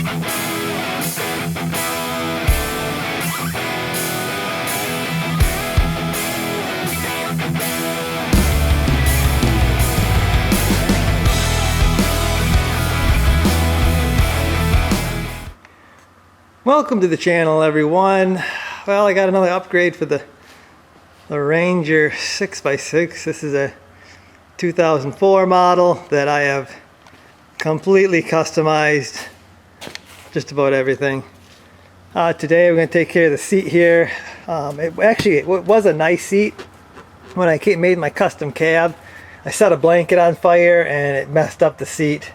Welcome to the channel, everyone. Well, I got another upgrade for the Ranger 6x6. This is a 2004 model that I have completely customized just about everything. Today we're going to take care of the seat here. It was a nice seat when I made my custom cab. I set a blanket on fire and it messed up the seat.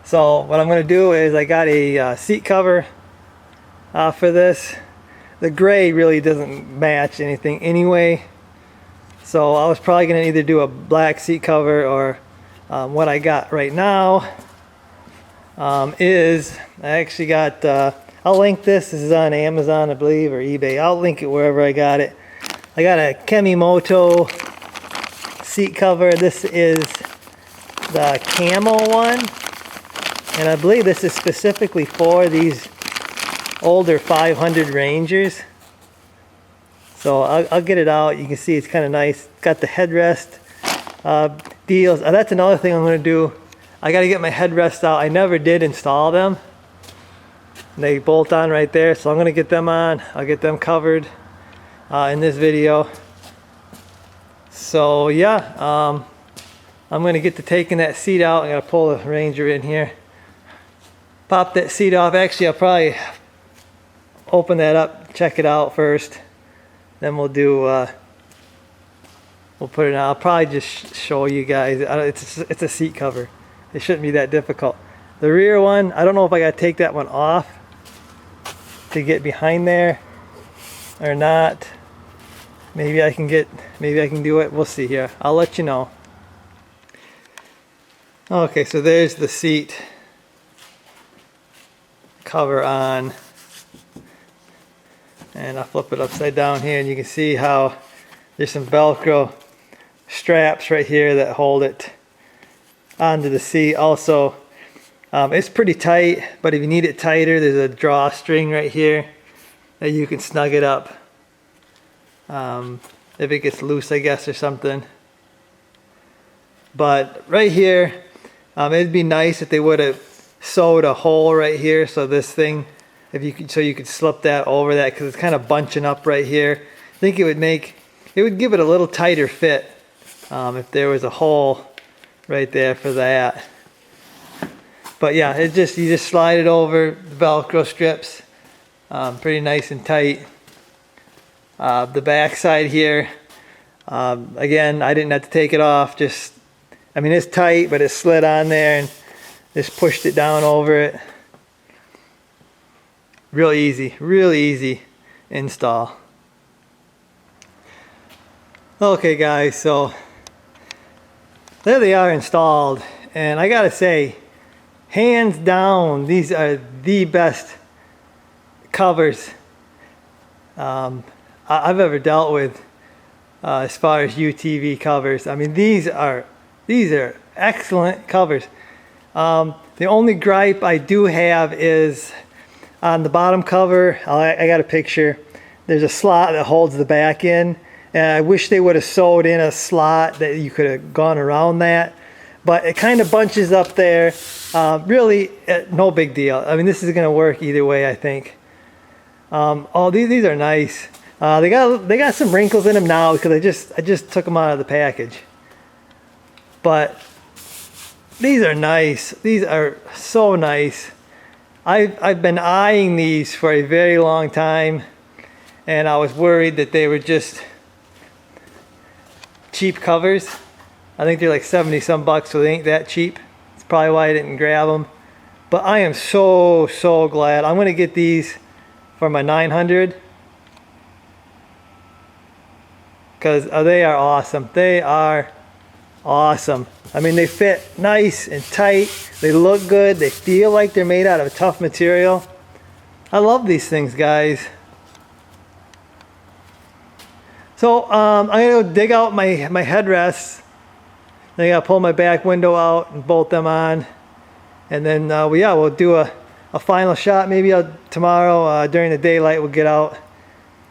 So what I'm going to do is I got a seat cover for this. The gray really doesn't match anything anyway, so I was probably going to either do a black seat cover or what I got right now is I actually got I'll link this is on Amazon, I believe, or eBay. I'll link it wherever I got it. I got a KemiMoto seat cover. This is the camo one, and I believe this is specifically for these older 500 Rangers. So I'll get it out. You can see it's kind of nice. Got the headrest deals. That's another thing I'm going to do. I got to get my headrests out. I never did install them. They bolt on right there, so I'm going to get them on. I'll get them covered in this video. So yeah, I'm going to get to taking that seat out. I'm going to pull the Ranger in here, pop that seat off. Actually, I'll probably open that up, check it out first, then we'll do we'll put it on. I'll probably just show you guys. It's a seat cover. It shouldn't be that difficult. The rear one, I don't know if I gotta take that one off to get behind there or not. Maybe I can do it. We'll see here. I'll let you know. Okay, so there's the seat cover on. And I'll flip it upside down here, and you can see how there's some Velcro straps right here that hold it onto the seat. Also, it's pretty tight, but if you need it tighter, there's a drawstring right here that you can snug it up if it gets loose, I guess, or something. But right here, it'd be nice if they would have sewed a hole right here, so this thing, you could slip that over that, because it's kind of bunching up right here. I think it would give it a little tighter fit if there was a hole right there for that. But yeah, you just slide it over the Velcro strips, pretty nice and tight. The back side here, again, I didn't have to take it off. I mean, it's tight, but it slid on there and just pushed it down over it. Real easy install. Okay guys, so there they are installed, and I gotta say, hands down, these are the best covers I've ever dealt with as far as UTV covers. I mean, these are excellent covers. The only gripe I do have is on the bottom cover. I got a picture. There's a slot that holds the back in, and I wish they would have sewed in a slot that you could have gone around that, but it kind of bunches up there. Really, no big deal. I mean, this is going to work either way, I think. Oh, these are nice. They got some wrinkles in them now because I just took them out of the package. But these are nice. These are so nice. I've been eyeing these for a very long time, and I was worried that they were just cheap covers. I think they're like 70 some bucks, so they ain't that cheap. It's probably why I didn't grab them. But I am so glad. I'm gonna get these for my 900 because they are awesome. They are awesome. I mean, they fit nice and tight. They look good. They feel like they're made out of a tough material. I love these things, guys. So I'm gonna go dig out my headrests. Then I gotta pull my back window out and bolt them on, and then we'll do a a final shot. Maybe tomorrow during the daylight we'll get out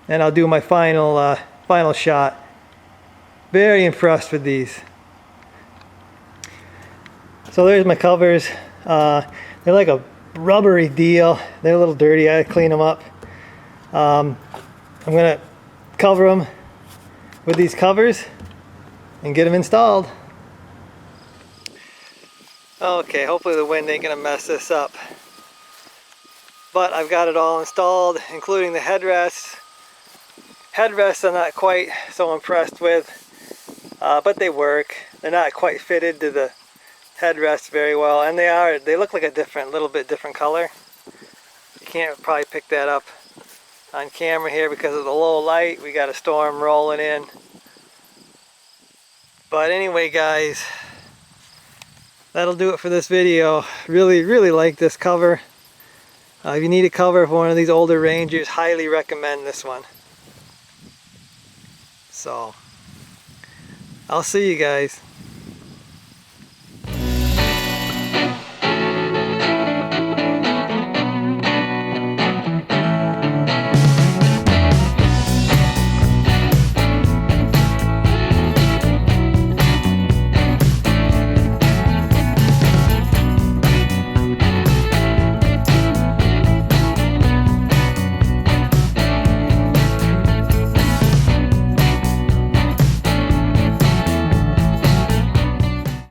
and I'll do my final shot. Very impressed with these. So there's my covers. They're like a rubbery deal. They're a little dirty. I gotta clean them up. I'm gonna cover them with these covers and get them installed. Okay, hopefully the wind ain't gonna mess this up. But I've got it all installed, including the headrests. Headrests I'm not quite so impressed with, but they work. They're not quite fitted to the headrests very well, and they look like a little bit different color. You can't probably pick that up on camera here because of the low light. We got a storm rolling in. But anyway, guys, that'll do it for this video. Really like this cover. If you need a cover for one of these older Rangers, highly recommend this one. So, I'll see you guys.